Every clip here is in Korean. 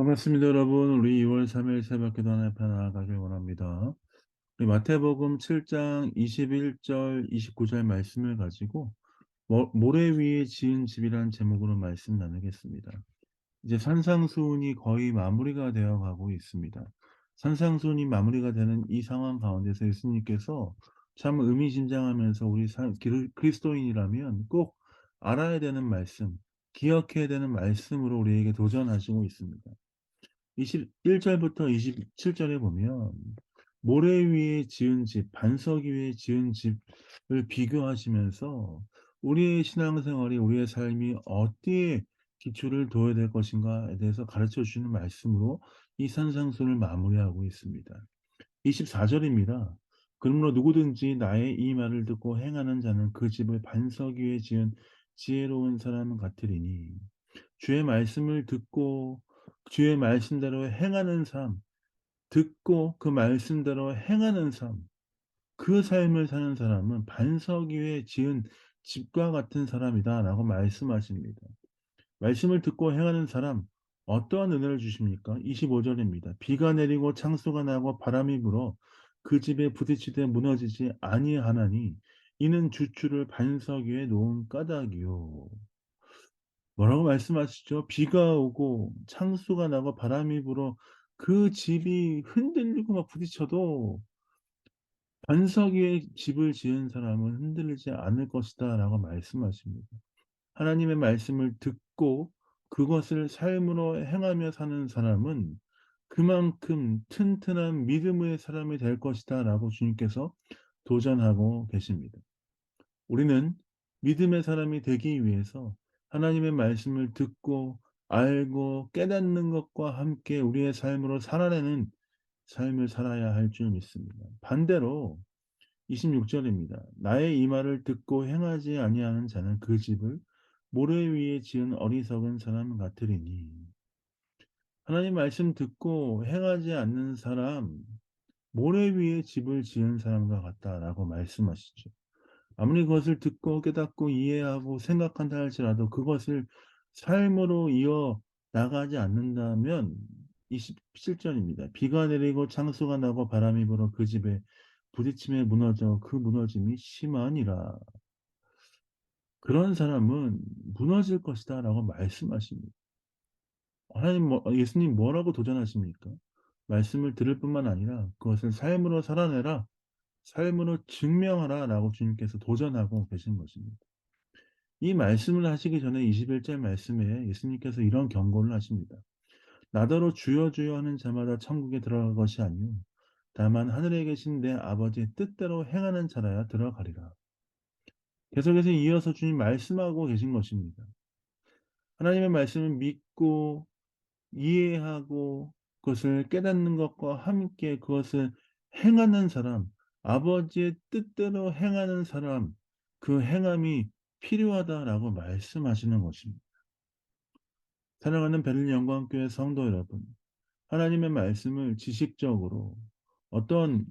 반갑습니다, 여러분. 우리 2월 3일 새벽기도 하나님 앞에 나아가길 원합니다. 우리 마태복음 7장 21절, 29절 말씀을 가지고 모래 위에 지은 집이라는 제목으로 말씀 나누겠습니다. 이제 산상수훈이 거의 마무리가 되어 가고 있습니다. 산상수훈이 마무리가 되는 이 상황 가운데서 예수님께서 참 의미심장하면서 우리 그리스도인이라면 꼭 알아야 되는 말씀, 기억해야 되는 말씀으로 우리에게 도전하시고 있습니다. 21절부터 27절에 보면 모래 위에 지은 집, 반석 위에 지은 집을 비교하시면서 우리의 신앙생활이, 우리의 삶이 어디에 기초를 둬야 될 것인가에 대해서 가르쳐 주시는 말씀으로 이 산상순을 마무리하고 있습니다. 24절입니다. 그러므로 누구든지 나의 이 말을 듣고 행하는 자는 그 집을 반석 위에 지은 지혜로운 사람 같으리니, 주의 말씀을 듣고 주의 말씀대로 행하는 삶, 듣고 그 말씀대로 행하는 삶, 그 삶을 사는 사람은 반석 위에 지은 집과 같은 사람이다라고 말씀하십니다. 말씀을 듣고 행하는 사람, 어떠한 은혜를 주십니까? 25절입니다. 비가 내리고 창수가 나고 바람이 불어 그 집에 부딪히되 무너지지 아니하나니 이는 주추를 반석 위에 놓은 까닭이요. 뭐라고 말씀하시죠? 비가 오고 창수가 나고 바람이 불어 그 집이 흔들리고 막 부딪혀도 "반석 위에 집을 지은 사람은 흔들리지 않을 것이다."라고 말씀하십니다. 하나님의 말씀을 듣고 그것을 삶으로 행하며 사는 사람은 그만큼 튼튼한 믿음의 사람이 될 것이다라고 주님께서 도전하고 계십니다. 우리는 믿음의 사람이 되기 위해서 하나님의 말씀을 듣고 알고 깨닫는 것과 함께 우리의 삶으로 살아내는 삶을 살아야 할 줄 믿습니다. 반대로 26절입니다. 나의 이 말을 듣고 행하지 아니하는 자는 그 집을 모래 위에 지은 어리석은 사람 같으리니. 하나님 말씀 듣고 행하지 않는 사람, 모래 위에 집을 지은 사람과 같다라고 말씀하시죠. 아무리 그것을 듣고 깨닫고 이해하고 생각한다 할지라도 그것을 삶으로 이어 나가지 않는다면, 27절입니다. 비가 내리고 창수가 나고 바람이 불어 그 집에 부딪힘에 무너져 그 무너짐이 심하니라. 그런 사람은 무너질 것이다라고 말씀하십니다. 예수님 뭐라고 도전하십니까? 말씀을 들을 뿐만 아니라 그것을 삶으로 살아내라, 삶으로 증명하라라고 주님께서 도전하고 계신 것입니다. 이 말씀을 하시기 전에 21절 말씀에 예수님께서 이런 경고를 하십니다. 나더러 주여 주여 하는 자마다 천국에 들어갈 것이 아니요 다만 하늘에 계신 내 아버지의 뜻대로 행하는 자라야 들어가리라. 계속해서 이어서 주님 말씀하고 계신 것입니다. 하나님의 말씀을 믿고 이해하고 그것을 깨닫는 것과 함께 그것을 행하는 사람, 아버지의 뜻대로 행하는 사람, 그 행함이 필요하다라고 말씀하시는 것입니다. 사랑하는 베를린 영광교회 성도 여러분, 하나님의 말씀을 지식적으로 어떤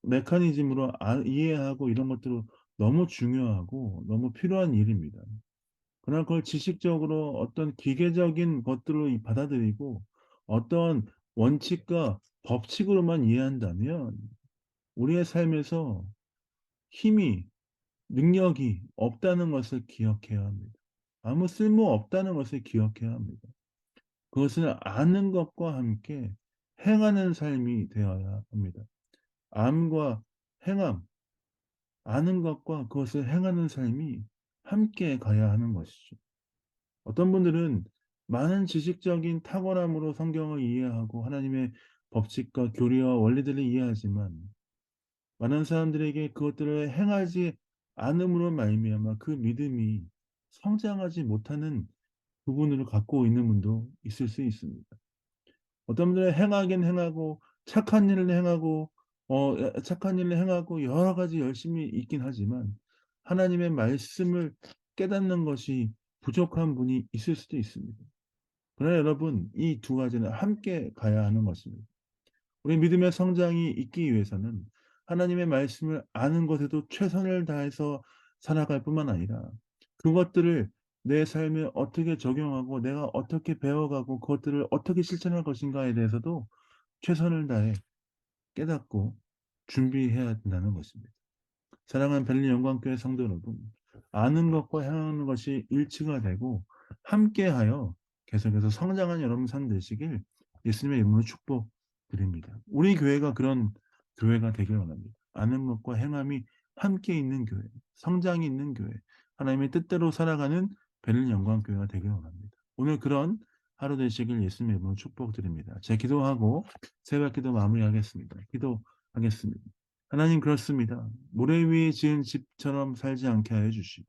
메커니즘으로 이해하고 이런 것들은 너무 중요하고 너무 필요한 일입니다. 그러나 그걸 지식적으로 어떤 기계적인 것들로 받아들이고 어떤 원칙과 법칙으로만 이해한다면 우리의 삶에서 힘이, 능력이 없다는 것을 기억해야 합니다. 아무 쓸모 없다는 것을 기억해야 합니다. 그것을 아는 것과 함께 행하는 삶이 되어야 합니다. 암과 행함, 아는 것과 그것을 행하는 삶이 함께 가야 하는 것이죠. 어떤 분들은 많은 지식적인 탁월함으로 성경을 이해하고 하나님의 법칙과 교리와 원리들을 이해하지만 많은 사람들에게 그것들을 행하지 않음으로 말미암아 그 믿음이 성장하지 못하는 부분을 갖고 있는 분도 있을 수 있습니다. 어떤 분들은 행하긴 행하고 착한 일을 행하고 착한 일을 행하고 여러 가지 열심히 있긴 하지만 하나님의 말씀을 깨닫는 것이 부족한 분이 있을 수도 있습니다. 그러나 여러분, 이 두 가지는 함께 가야 하는 것입니다. 우리 믿음의 성장이 있기 위해서는 하나님의 말씀을 아는 것에도 최선을 다해서 살아갈 뿐만 아니라 그것들을 내 삶에 어떻게 적용하고 내가 어떻게 배워가고 그것들을 어떻게 실천할 것인가에 대해서도 최선을 다해 깨닫고 준비해야 된다는 것입니다. 사랑하는 베를린 영광교회 성도 여러분, 아는 것과 행하는 것이 일치가 되고 함께하여 계속해서 성장하는 여러분 산 되시길 예수님의 이름으로 축복드립니다. 우리 교회가 그런 교회가 되길 원합니다. 아는 것과 행함이 함께 있는 교회, 성장이 있는 교회, 하나님의 뜻대로 살아가는 베를린 영광교회가 되길 원합니다. 오늘 그런 하루 되시길 예수님의 이름으로 축복드립니다. 제 기도하고 새벽기도 마무리하겠습니다. 기도하겠습니다. 하나님 그렇습니다. 모래 위에 지은 집처럼 살지 않게 하여 주시고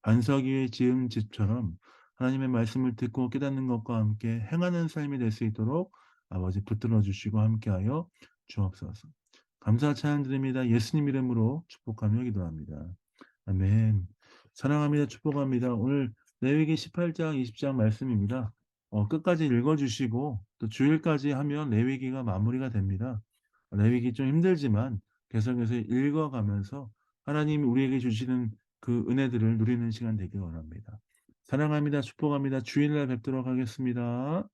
반석 위에 지은 집처럼 하나님의 말씀을 듣고 깨닫는 것과 함께 행하는 삶이 될 수 있도록 아버지 붙들어 주시고 함께하여 주옵소서. 감사 찬양 드립니다. 예수님 이름으로 축복하며 기도합니다. 아멘. 사랑합니다. 축복합니다. 오늘 레위기 18장 20장 말씀입니다. 끝까지 읽어 주시고 또 주일까지 하면 레위기가 마무리가 됩니다. 레위기 좀 힘들지만 계속해서 읽어가면서 하나님이 우리에게 주시는 그 은혜들을 누리는 시간 되길 원합니다. 사랑합니다. 축복합니다. 주일날 뵙도록 하겠습니다.